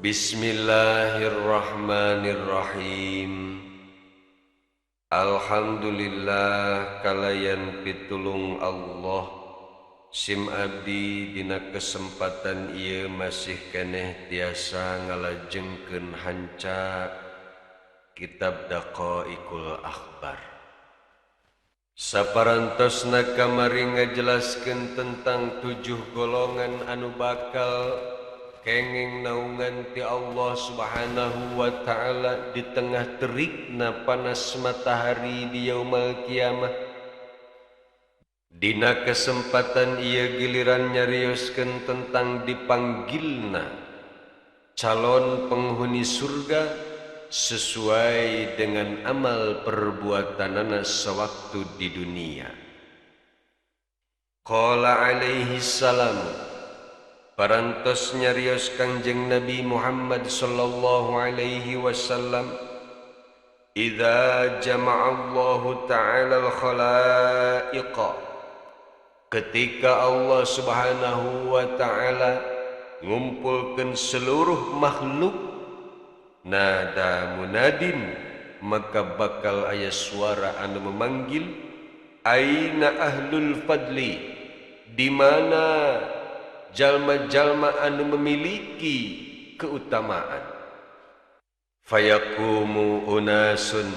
Bismillahirrahmanirrahim. Alhamdulillah kalayan pitulung Allah sim abdi dina kesempatan ieu masih keneh tiasa ngalajengkeun hanca kitab Daqaiqul Akhbar. Saparantosna kamari ngajelaskeun tentang 7 golongan anu bakal kenging naungan ti Allah subhanahu wa ta'ala di tengah terikna panas matahari di yaumul kiamah. Dina kesempatan ia giliran nyarioskeun tentang dipanggilna calon penghuni surga sesuai dengan amal perbuatanana sewaktu di dunia. Qala alaihi salam, parantos nyarios Kangjeng Nabi Muhammad sallallahu alaihi wasallam, idza jama'allahu ta'ala al-khalaiqa, ketika Allah subhanahu wa ta'ala ngumpulkan seluruh makhluk, nada munadin, maka bakal aya suara anu memanggil, aina ahlul fadli, di mana jalma-jalma anu memiliki keutamaan. Fayaqumu unasun,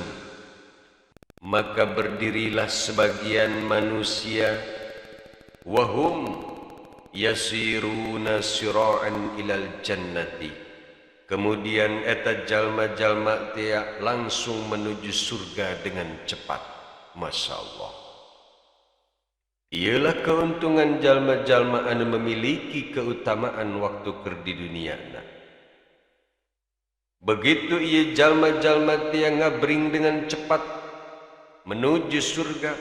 maka berdirilah sebagian manusia, wahum yasiruna sira'an ilal jannati, kemudian eta jalma-jalma teh langsung menuju surga dengan cepat. Masya Allah. Ialah keuntungan jalma-jalma anu memiliki keutamaan waktu keur di dunia. Begitu ia jalma-jalma tiang ngabring dengan cepat menuju surga,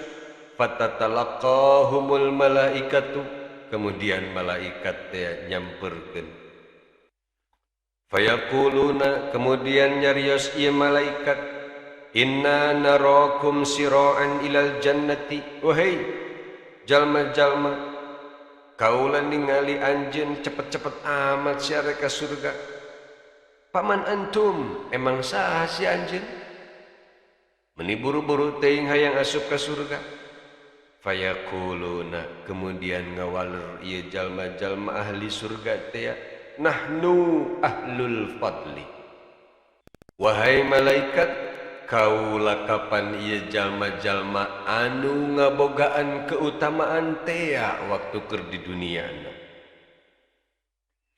fatatalaqahumul malaikatu, kemudian malaikat teh nyamperkeun. Fayaquluna, kemudian nyarios ieu malaikat, inna narakum sira'an ilal jannati, wahai jalma-jalma, kaulah ningali anjeun cepet-cepet amat siare ka surga. Paman antum, emang saha si anjeun? Meni buru-buru teuing hayang asup ka surga. Fayaquluna, kemudian ngawaler ieu jalma-jalma ahli surga teh, nahnu ahlul fadli. Wahai malaikat, kaulah kapan ieu jalma-jalma anu ngabogaan keutamaan teh waktu keur di dunia.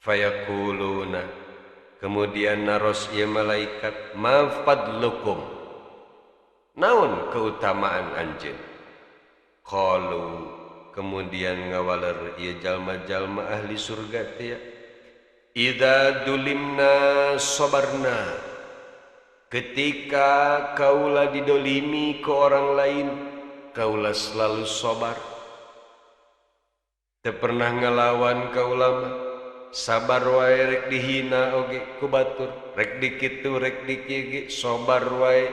Fayaquluna, kemudian naros ieu malaikat, ma fadlukum, naon keutamaan anjeun? Qalu, kemudian ngawaler ieu jalma-jalma ahli surga teh, idza dulimna sabarna, ketika kaulah didolimi ke orang lain, kaulah selalu sabar. Teu pernah ngelawan kaulah mah, sabar wae rek dihina oge ku batur, rek dikitu rek dikieu sabar wae.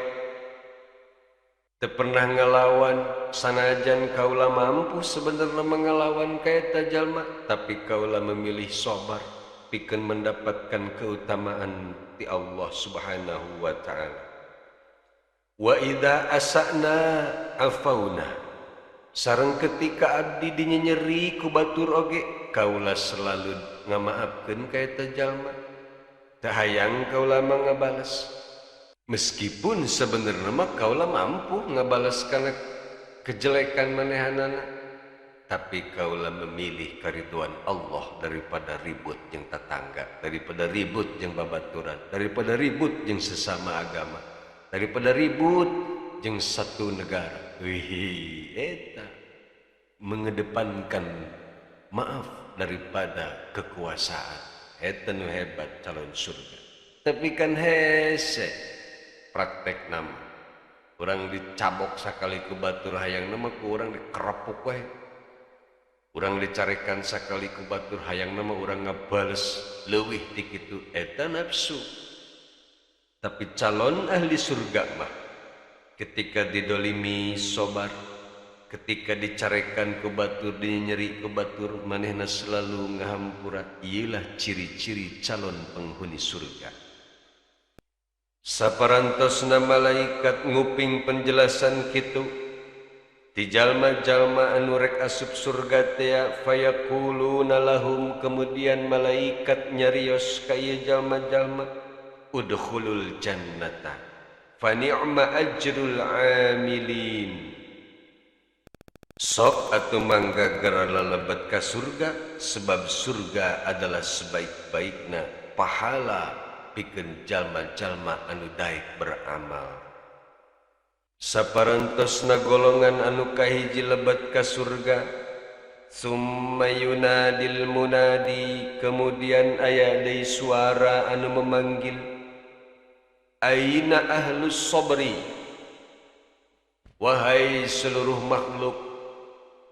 Teu pernah ngelawan, sanajan kaulah mampu sebenarnya mengelawan ka eta jalma, tapi kaulah memilih sabar pikeun mendapatkan keutamaan ti Allah subhanahu wa ta'ala. Wa idza asa'na afauna, sareng ketika abdi dinyeri ku batur oge, kaulah selalu ngamaafkeun ka eta jalma, teu hayang kaulah mangabales. Meskipun sebenarnya mah kaulah mampu ngabalas kana kejelekan manehanana, tapi kaulah memilih kariduan Allah daripada ribut jeung tetangga, daripada ribut jeung babaturan, daripada ribut jeung sesama agama, daripada ribut jeung satu negara. Wih, eta mengedepankan maaf daripada kekuasaan. Eta nu hebat calon surga. Tapi kan hese praktek nama, urang dicabok sakali ku batur hayang nama ku urang dikerepuk wae. Urang dicarekan sakali ku batur hayang nama urang ngabales leuwih ti kitu, eta nafsu. Tapi calon ahli surga mah ketika didolimi sabar, ketika dicarekan ku batur dinyeri ku batur manehna selalu ngahampura iyalah ciri-ciri calon penghuni surga. Saparantosna malaikat nguping penjelasan kitu ti jalma-jalma anu rek asup surga teh fayaquluna lahum, kemudian malaikat nyarios ka ieu jalma-jalma udkhulul jannata fa ni'ma ajrul amilin. Sok atuh mangga gara lalebat ka surga, sebab surga adalah sebaik-baikna pahala pikeun jalma-jalma anu daek beramal. Saparantosna golongan anu kahiji lebat ka surga, summa yunadil munadi, kemudian aya deui suara anu memanggil, aina ahlus sabri, wahai seluruh makhluk,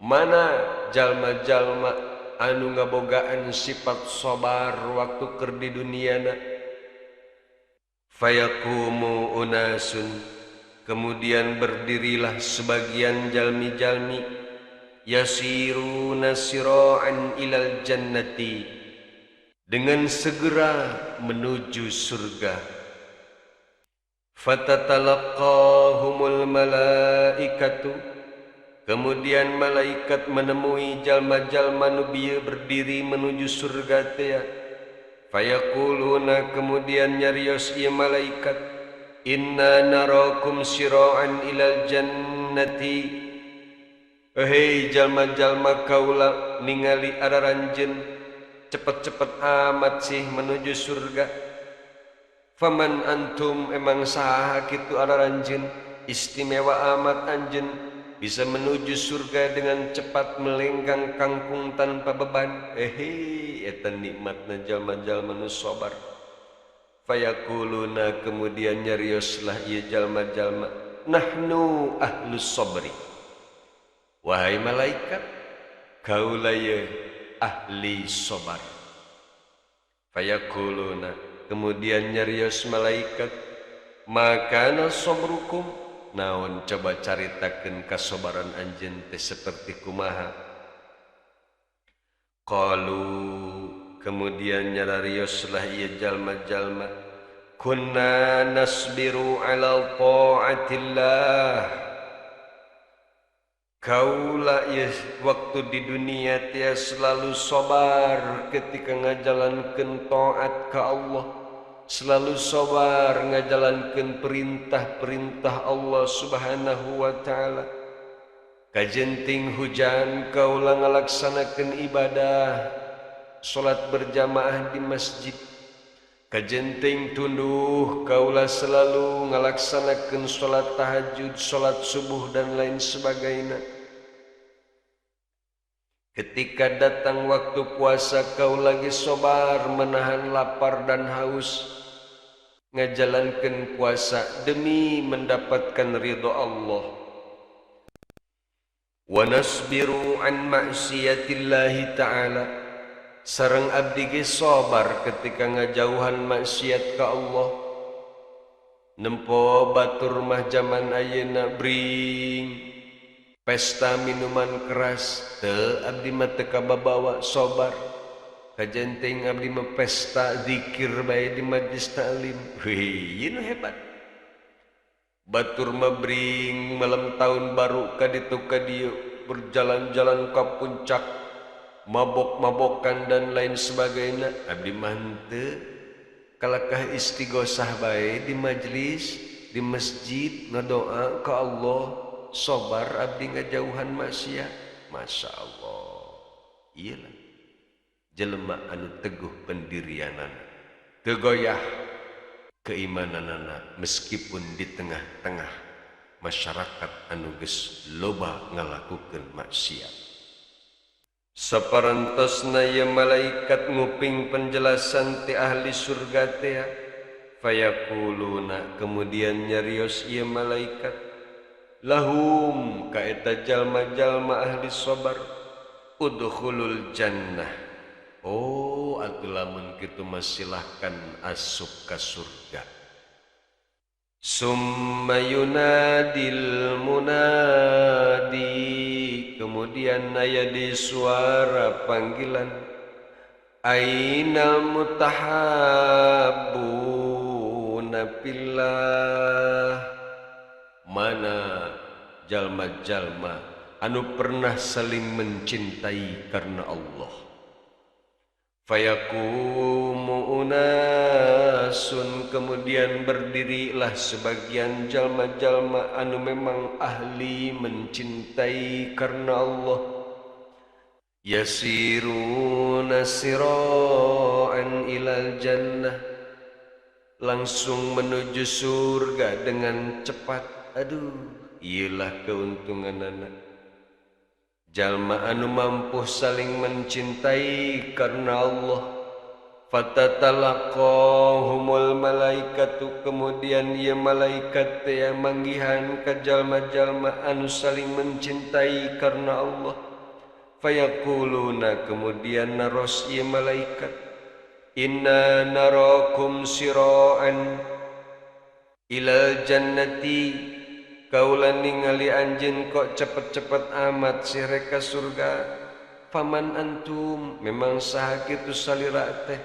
mana jalma-jalma anu ngabogaan sifat sabar waktu keur di duniana. Fayaqumu unasun, kemudian berdirilah sebagian jalmi-jalmi, yasiruna sira'an ilal jannati, dengan segera menuju surga. Fatatalaqahumul malaikatu, kemudian malaikat menemui jalma-jalma nu bieu berdiri menuju surga teh. Fayaquluna, kemudian nyarios ieu malaikat, inna narakum sira'an ilal jannati, hei jalma-jalma kaula ningali araranjeun cepet-cepet amat sih menuju surga. Faman antum, emang saha kitu araranjeun, istimewa amat anjeun bisa menuju surga dengan cepat melenggang kangkung tanpa beban. Eta nikmatna jalma-jalma nu sabar. Fayaquluna, kemudian nyarioslah ieu jalma-jalma, nahnu ahlus sabri, wahai malaikat kaula ye ahli sabar. Fayaquluna, kemudian nyarios malaikat, makana sabrukum, naon coba caritakeun kasabaran anjeun teh seperti kumaha. Qalu, kemudian nyarioslah ieu jalma-jalma, kunna nasbiru ala ta'atillah, kaula ieu waktu di dunia teh selalu sabar ketika ngajalankeun taat ka Allah, selalu sabar ngajalankeun perintah-perintah Allah Subhanahu wa taala. Kajenting hujan kaula ngalaksanakeun ibadah salat berjamaah di masjid. Kajenting tunduh kaula selalu ngalaksanakeun salat tahajud, salat subuh dan lain sebagainya. Ketika datang waktu puasa kaula lagi sabar menahan lapar dan haus, ngajalankeun puasa demi mendapatkan ridho Allah. Wa nasbiru an ma'siyatillahi ta'ala, sareng abdi ge sabar ketika ngajauhan maksiat ka Allah. Nempo batur mah zaman ayeuna bring pesta minuman keras, teu abdi mah teu kababawa sabar. Kajenting abdi mah pesta zikir bae di majlis taklim. Wih, ieu hebat. Batur mabring malam tahun baru kaditu kadieu, berjalan-jalan ke puncak, mabok-mabokan dan lain sebagainya. Abdi mah henteu, kalakah istighosah bae di majlis, di masjid ngadoa ka Allah, sabar abdi ngajauhan maksiat. Masya Allah, iyalah jelema anu teguh pendirianana, teu goyah keimananana meskipun di tengah-tengah masyarakat anu geus loba ngalakukeun maksiat. Saparantosna ye malaikat nguping penjelasan ti ahli surga teh, fayaquluna, kemudian nyarios ieu malaikat, lahum ka eta jalma-jalma ahli sabar, udkhulul jannah. Oh, atuh lamun kitu mah silahkan asup ka surga. Summa yunadil munadi, aya di suara panggilan ainal mutahabbuna fillah, mana jalma-jalma anu pernah saling mencintai karena Allah. Fayaqumu unasun, kemudian berdirilah sebagian jalma-jalma anu memang ahli mencintai karena Allah. Yasiruna sira'an ilal jannah, langsung menuju surga dengan cepat. Aduh, iyalah keuntungan anak jalma anu mampu saling mencintai karena Allah. Fatatalaqahumul malaikatu, kemudian ia malaikat yang manggihan ka jalma-jalma anu saling mencintai karena Allah. Fayaquluna, kemudian naros ia malaikat, inna narakum sira'an ilal jannati, kaulah ningali anjeun kok cepet-cepet amat si reka surga. Faman antum, memang saha kitu salira teh.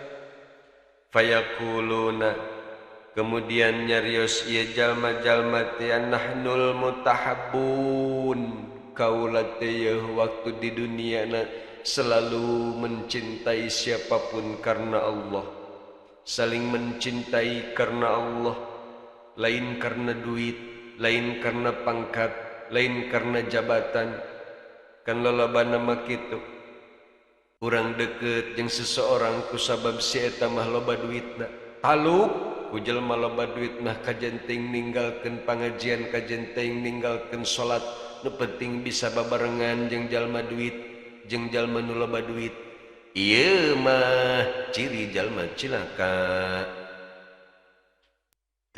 Fayaquluna, kemudian nyarios ieu jalma-jalma teh, nahnul mutahabbun, kaulah teh waktu di dunia na selalu mencintai siapapun karena Allah, saling mencintai karena Allah, lain karena duit, lain karena pangkat, lain karena jabatan. Kan loba nama kitu, urang deket jeung seseorang kusabab si eta mah loba duitna, taluk ku jelema loba duit mah kajenting ninggalkeun pangajian, kajenting ninggalkeun salat, nu penting bisa babarengan jeung jalma duit, jeung jalma nu loba duit. Ieu mah ciri jalma cilaka.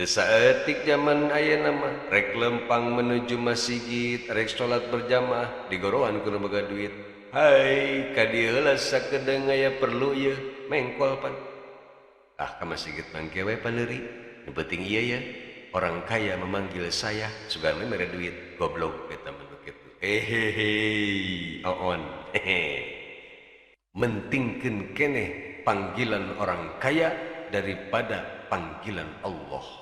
Saeutik zaman ayeuna mah rek lempang menuju masjid, rek salat berjamaah digoroan ku nu boga duit. Hai, ka dieu heula sakedeung aya perlu ieu mengkol pan. Ah, ka masjid mangke we paneuri. Nu penting ieu ya, orang kaya memanggil saya sugana mere duit, goblok eta mah kitu. Oon. Mentingkeun keneh panggilan orang kaya daripada panggilan Allah.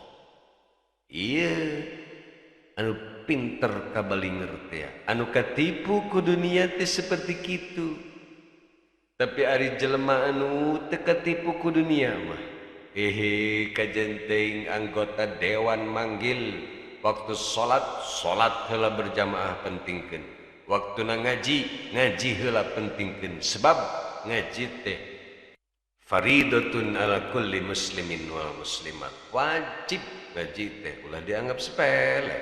Iya, anu pinter kabalinger teh, anu katipu ku dunia teh seperti kitu. Tapi ari jelema anu teu katipu ku dunia mah, kajenteng anggota dewan manggil waktu salat heula berjamaah pentingkeun. Waktuna ngaji heula pentingkeun. Sebab ngaji teh faridatun ala kulli muslimin wal muslimat, wajib ngaji teh ulah dianggap sepele.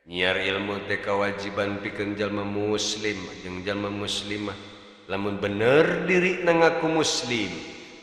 Nyiar ilmu teh kewajiban pikeun jalma muslim jeung jalma muslimah. Lamun bener diri ngaku muslim,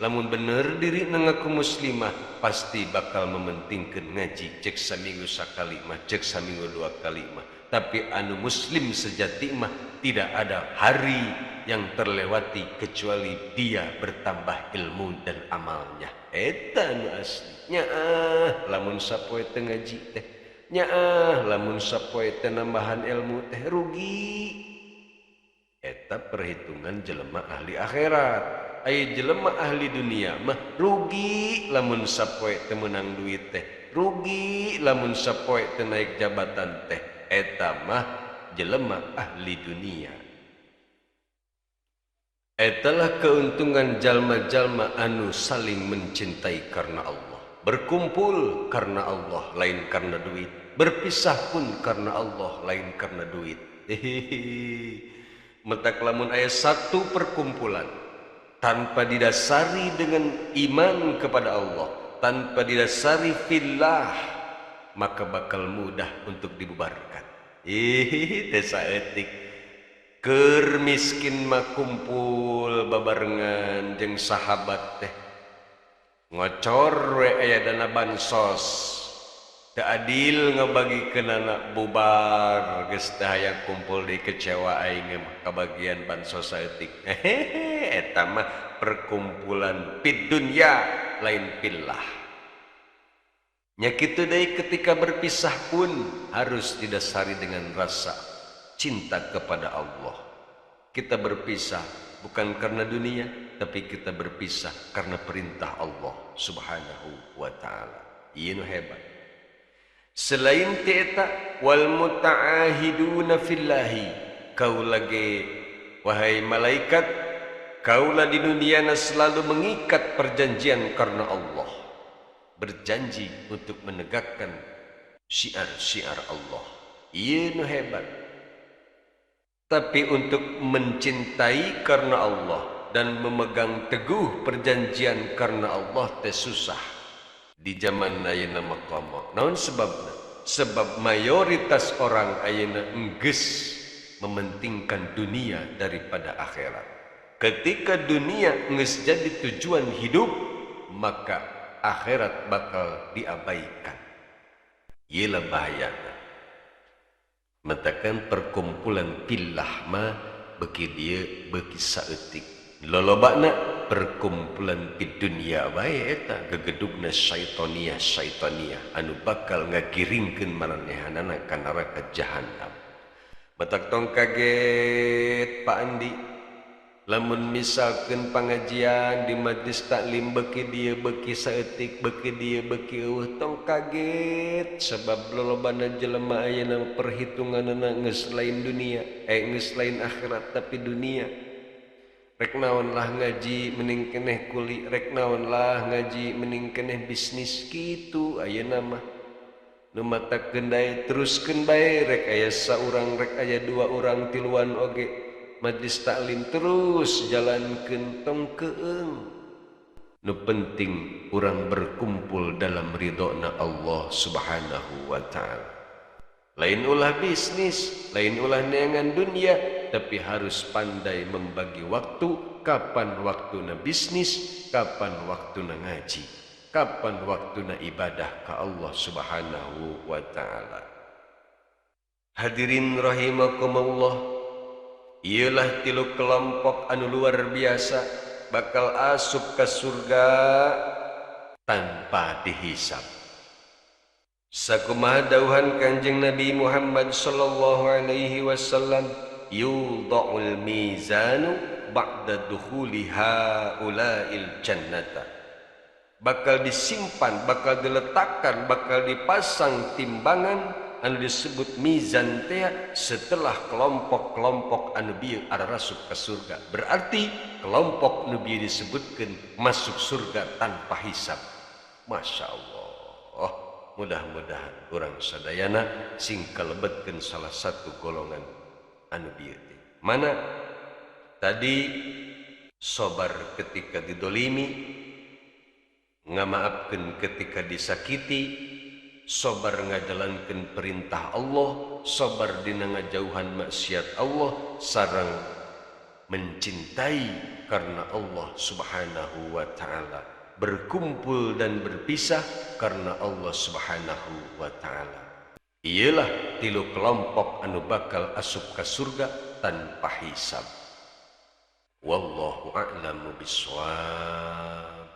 lamun bener diri ngaku muslimah, pasti bakal mementingkeun ngaji cek saminggu sakali mah, cek saminggu dua kali mah. Tapi anu muslim sejati mah tidak ada hari yang terlewati kecuali dia bertambah ilmu dan amalnya. Eta anu asli. Nyaah lamun sapoe teu ngaji teh, nyaah lamun sapoe teu nambahan ilmu teh rugi. Eta perhitungan jelema ahli akhirat. Aya jelema ahli dunia mah rugi lamun sapoe teu meunang duit teh, rugi lamun sapoe teu naik jabatan teh. Eta mah jelema ahli dunia. Etalah keuntungan jalma-jalma anu saling mencintai karena Allah. Berkumpul karena Allah, lain karena duit. Berpisah pun karena Allah, lain karena duit. Mentak lamun aya satu perkumpulan tanpa didasari dengan iman kepada Allah, tanpa didasari fillah, maka bakal mudah untuk dibubarkan. Desa etik keur miskin mah kumpul babarengan jeung sahabat teh ngocor we aya dana bansos teu adil ngabagikeun anak bubar geus teh hayang kumpul deui kecewa aing mah kabagian bansos saeutik. Eta mah perkumpulan fid dunya lain fillah. Nya kitu deui ketika berpisah pun harus didasari dengan rasa cinta kepada Allah. Kita berpisah bukan karena dunia, tapi kita berpisah karena perintah Allah Subhanahu wa taala. Ieu hebat. Selain eta wal muta'ahiduna fillahi, kau lagi wahai malaikat, kaulah di dunia selalu mengikat perjanjian karena Allah. Berjanji untuk menegakkan syiar-syiar Allah. Ieu hebat. Tapi untuk mencintai karena Allah dan memegang teguh perjanjian karena Allah teh susah. Di zaman ayeuna maqama. Naon sebabna? Sebab mayoritas orang ayeuna enggeus mementingkan dunia daripada akhirat. Ketika dunia geus jadi tujuan hidup, maka akhirat bakal diabaikan. Iyalah bahayana. Matakan perkumpulan pillah mah beki dia beki saeutik. Lolobana perkumpulan di dunia bae eta gegedugna syaitaniah anu bakal ngagiringkeun maranehanana ka neraka jahanam. Batak tong kaget Pak Andi. Lamun misalkeun pangajian di majlis taklim beki dia beki saeutik beki dia beki eueuh tong kaget sebab lolobana jelema ayeuna perhitunganna geus lain dunia geus lain akhirat tapi dunia. Rek naon lah ngaji mending keneh kuli, rek naon lah ngaji mending keneh bisnis kitu ayeuna mah. Nu matakeun dae teruskeun bae rek aya saurang rek aya dua urang tiluan oge. Majlis taklim terus jalankeun tong keung. Nu penting urang berkumpul dalam ridona Allah Subhanahu wa taala. Lain ulah bisnis, lain ulah neangan dunia, tapi harus pandai membagi waktu. Kapan waktuna bisnis, kapan waktuna ngaji, kapan waktuna ibadah ka Allah Subhanahu wa taala. Hadirin rahimakumullah. Ialah tilu kelompok anu luar biasa bakal asup ke surga tanpa dihisab. Sakumaha dawuhan Kanjeng Nabi Muhammad sallallahu alaihi wasallam, yudha'ul mizanu ba'da dukhuli haula'il jannata. Bakal disimpan, bakal diletakkan, bakal dipasang timbangan anu disebut mizan teh setelah kelompok-kelompok anu bieu arasuk ke surga. Berarti kelompok nu bieu disebutkeun masuk surga tanpa hisab. Masya Allah. Mudah-mudahan urang sadayana sing kalebetkeun salah satu golongan anu bieu teh. Mana? Tadi sabar ketika didolimi, ngamaafkeun ketika disakiti, sabar ngajalankeun perintah Allah, sabar dina ngajauhan maksiat Allah, sareng mencintai karena Allah Subhanahu wa taala, berkumpul dan berpisah karena Allah Subhanahu wa taala. Iyalah tilu kelompok anu bakal asup ka surga tanpa hisab. Wallahu a'lamu bissawab.